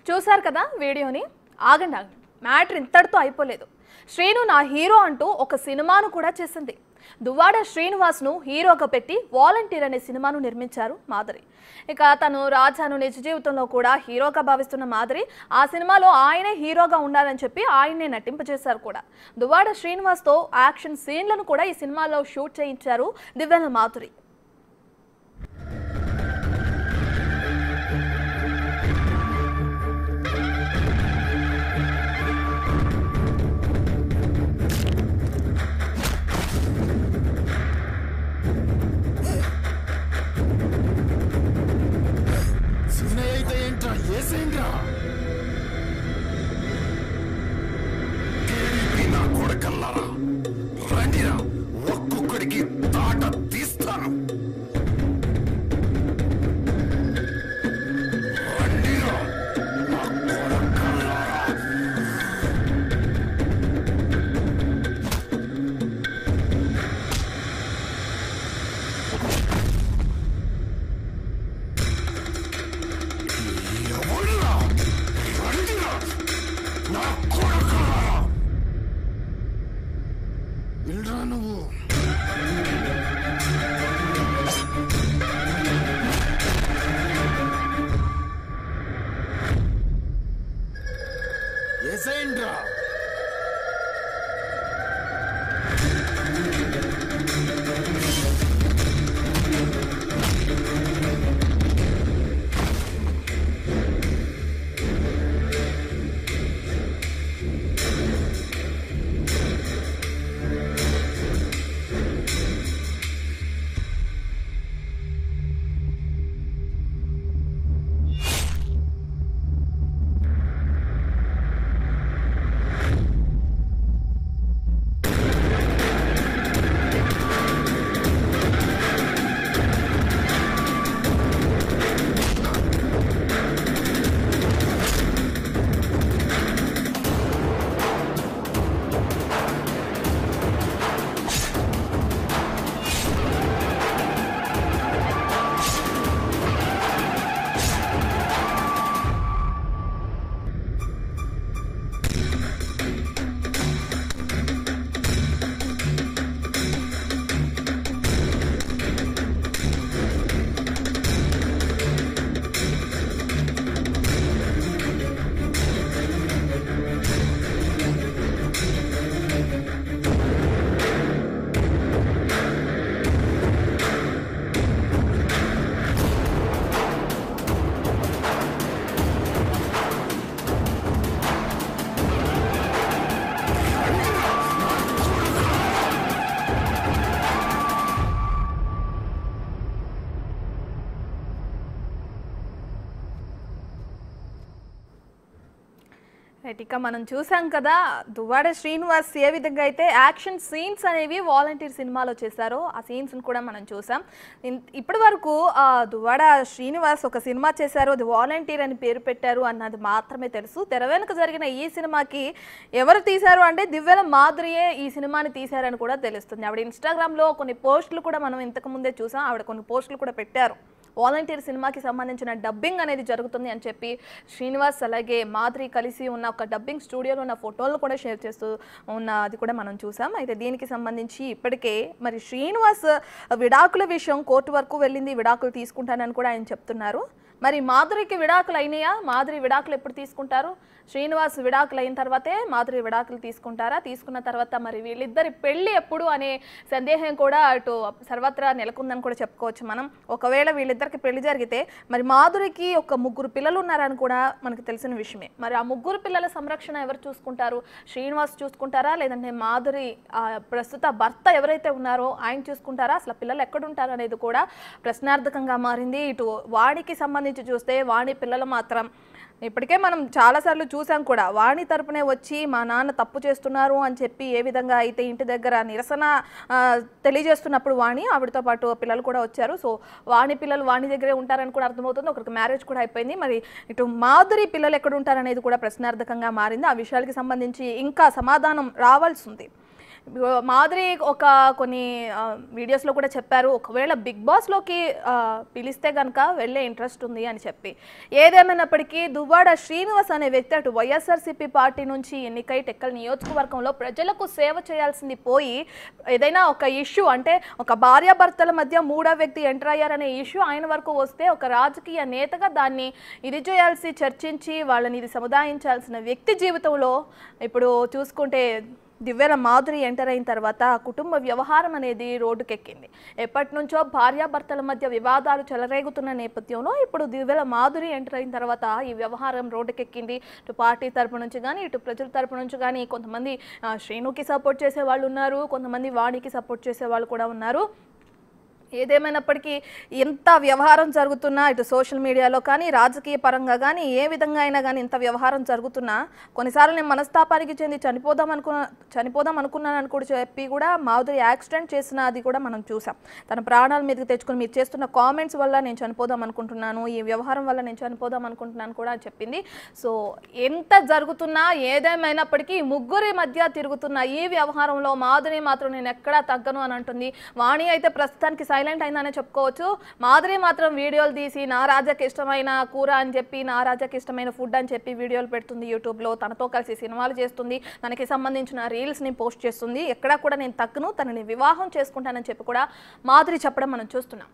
చూశారు కదా వీడియోని. ఆగండి మ్యాటర్ ఇంతటితో అయిపోలేదు. శ్రీను నా హీరో అంటూ ఒక సినిమాను కూడా చేసింది. దువ్వాడ శ్రీనివాస్ను హీరోగా పెట్టి వాలంటీర్ అనే సినిమాను నిర్మించారు మాధురి. ఇక తను రాజాను నిజ జీవితంలో కూడా హీరోగా భావిస్తున్న మాధురి ఆ సినిమాలో ఆయనే హీరోగా ఉండాలని చెప్పి ఆయన్నే నటింపజేశారు కూడా. దువ్వాడ శ్రీనివాస్తో యాక్షన్ సీన్లను కూడా ఈ సినిమాలో షూట్ చేయించారు దివ్వెన మాధురి. ఒక్కొక్కడికి తాట తీస్తాను. ఇక మనం చూసాం కదా దువ్వాడ శ్రీనివాస్ ఏ విధంగా అయితే యాక్షన్ సీన్స్ అనేవి వాలంటీర్ సినిమాలో చేశారో ఆ సీన్స్ని కూడా మనం చూసాం. ఇప్పటి వరకు దువ్వాడ శ్రీనివాస్ ఒక సినిమా చేశారు, అది వాలంటీర్ అని పేరు పెట్టారు అన్నది మాత్రమే తెలుసు. తెర వెనుక జరిగిన ఈ సినిమాకి ఎవరు తీశారు అంటే దివ్వెన మాధురియే ఈ సినిమాని తీశారని కూడా తెలుస్తుంది. ఆవిడ ఇన్స్టాగ్రామ్లో కొన్ని పోస్టులు కూడా మనం ఇంతకు ముందే చూసాం. ఆవిడ కొన్ని పోస్టులు కూడా పెట్టారు. వాలంటీర్ సినిమాకి సంబంధించిన డబ్బింగ్ అనేది జరుగుతుంది అని చెప్పి శ్రీనివాస్ అలాగే మాధురి కలిసి ఉన్న ఒక డబ్బింగ్ స్టూడియోలో ఉన్న ఫోటోలు కూడా షేర్ చేస్తూ ఉన్న అది కూడా మనం చూసాం. అయితే దీనికి సంబంధించి ఇప్పటికే మరి శ్రీనివాస్ విడాకుల విషయం కోర్టు వరకు వెళ్ళింది, విడాకులు తీసుకుంటానని కూడా ఆయన చెప్తున్నారు. మరి మాధురికి విడాకులు అయినాయా? మాధురి విడాకులు ఎప్పుడు తీసుకుంటారు? శ్రీనివాస్ విడాకులు అయిన తర్వాతే మాధురి విడాకులు తీసుకుంటారా? తీసుకున్న తర్వాత మరి వీళ్ళిద్దరి పెళ్లి ఎప్పుడు అనే సందేహం కూడా అటు సర్వత్రా నెలకొందని కూడా చెప్పుకోవచ్చు మనం. ఒకవేళ వీళ్ళిద్దరికి పెళ్లి జరిగితే మరి మాధురికి ఒక 3 పిల్లలు ఉన్నారని కూడా మనకు తెలిసిన విషయమే. మరి ఆ 3 పిల్లల సంరక్షణ ఎవరు చూసుకుంటారు? శ్రీనివాస్ చూసుకుంటారా లేదంటే మాధురి ప్రస్తుత భర్త ఎవరైతే ఉన్నారో ఆయన చూసుకుంటారా? అసలు పిల్లలు ఎక్కడుంటారు అనేది కూడా ప్రశ్నార్థకంగా మారింది. ఇటు వాణికి సంబంధించి చూస్తే వాణి పిల్లలు మాత్రం ఇప్పటికే మనం చాలాసార్లు చూసాం కూడా. వాణి తరపునే వచ్చి మా నాన్న తప్పు చేస్తున్నారు అని చెప్పి ఏ విధంగా అయితే ఇంటి దగ్గర నిరసన తెలియజేస్తున్నప్పుడు వాణి ఆవిడతో పాటు పిల్లలు కూడా వచ్చారు. సో వాణి పిల్లలు వాణి దగ్గరే ఉంటారని కూడా అర్థమవుతుంది. ఒకరికి మ్యారేజ్ కూడా అయిపోయింది. మరి ఇటు మాధురి పిల్లలు ఎక్కడ ఉంటారనేది కూడా ప్రశ్నార్థకంగా మారింది. ఆ విషయాలకి సంబంధించి ఇంకా సమాధానం రావాల్సి ఉంది. మాధురి కొన్ని వీడియోస్లో కూడా చెప్పారు, ఒకవేళ బిగ్ బాస్లోకి పిలిస్తే కనుక వెళ్ళే ఇంట్రెస్ట్ ఉంది అని చెప్పి. ఏదేమైనప్పటికీ దువ్వాడ శ్రీనివాస్ అనే వ్యక్తి అటు వైఎస్ఆర్సీపీ పార్టీ నుంచి ఎన్నికై టెక్కల్ నియోజకవర్గంలో ప్రజలకు సేవ చేయాల్సింది పోయి ఏదైనా ఒక ఇష్యూ అంటే ఒక భార్యాభర్తల మధ్య మూడో వ్యక్తి ఎంటర్ అయ్యారనే ఇష్యూ ఆయన వరకు వస్తే ఒక రాజకీయ నేతగా దాన్ని ఇది చేయాల్సి చర్చించి వాళ్ళని ఇది సముదాయించాల్సిన వ్యక్తి జీవితంలో ఇప్పుడు చూసుకుంటే దివ్యల మాధురి ఎంటర్ అయిన తర్వాత కుటుంబ వ్యవహారం అనేది రోడ్డుకెక్కింది. ఎప్పటి నుంచో భార్యాభర్తల మధ్య వివాదాలు చెలరేగుతున్న నేపథ్యంలో ఇప్పుడు దివ్యల మాధురి ఎంటర్ అయిన తర్వాత ఈ వ్యవహారం రోడ్డుకెక్కింది. ఇటు పార్టీ తరపు నుంచి కానీ ఇటు ప్రజల తరపు నుంచి కానీ కొంతమంది శ్రీనుకి సపోర్ట్ చేసే వాళ్ళు ఉన్నారు, కొంతమంది వాణికి సపోర్ట్ చేసే వాళ్ళు కూడా ఉన్నారు. ఏదేమైనప్పటికీ ఎంత వ్యవహారం జరుగుతున్నా ఇటు సోషల్ మీడియాలో కానీ రాజకీయ పరంగా కానీ ఏ విధంగా అయినా కానీ ఇంత వ్యవహారం జరుగుతున్నా కొన్నిసార్లు నేను మనస్తాపానికి చెంది చనిపోదాం అనుకున్నానని కూడా చెప్పి కూడా మాధురి యాక్సిడెంట్ చేసిన అది కూడా మనం చూసాం. తన ప్రాణాల మీదకి తెచ్చుకొని మీరు చేస్తున్న కామెంట్స్ వల్ల నేను చనిపోదాం అనుకుంటున్నాను, ఈ వ్యవహారం వల్ల నేను చనిపోదాం అనుకుంటున్నాను కూడా చెప్పింది. సో ఎంత జరుగుతున్నా ఏదేమైనప్పటికీ ముగ్గురి మధ్య తిరుగుతున్న ఈ వ్యవహారంలో మాధురి మాత్రం నేను ఎక్కడా తగ్గను అని అంటుంది. వాణి అయితే ప్రస్తుతానికి సైలెంట్ అయిందనే చెప్పుకోవచ్చు. మాధురి మాత్రం వీడియోలు తీసి నా రాజాకి ఇష్టమైన కూర అని చెప్పి నా రాజాకి ఇష్టమైన ఫుడ్ అని చెప్పి వీడియోలు పెడుతుంది యూట్యూబ్లో. తనతో కలిసి సినిమాలు చేస్తుంది, తనకి సంబంధించిన రీల్స్ని పోస్ట్ చేస్తుంది. ఎక్కడా కూడా నేను తగ్గను, తనని వివాహం చేసుకుంటానని చెప్పి కూడా మాధురి చెప్పడం మనం చూస్తున్నాం.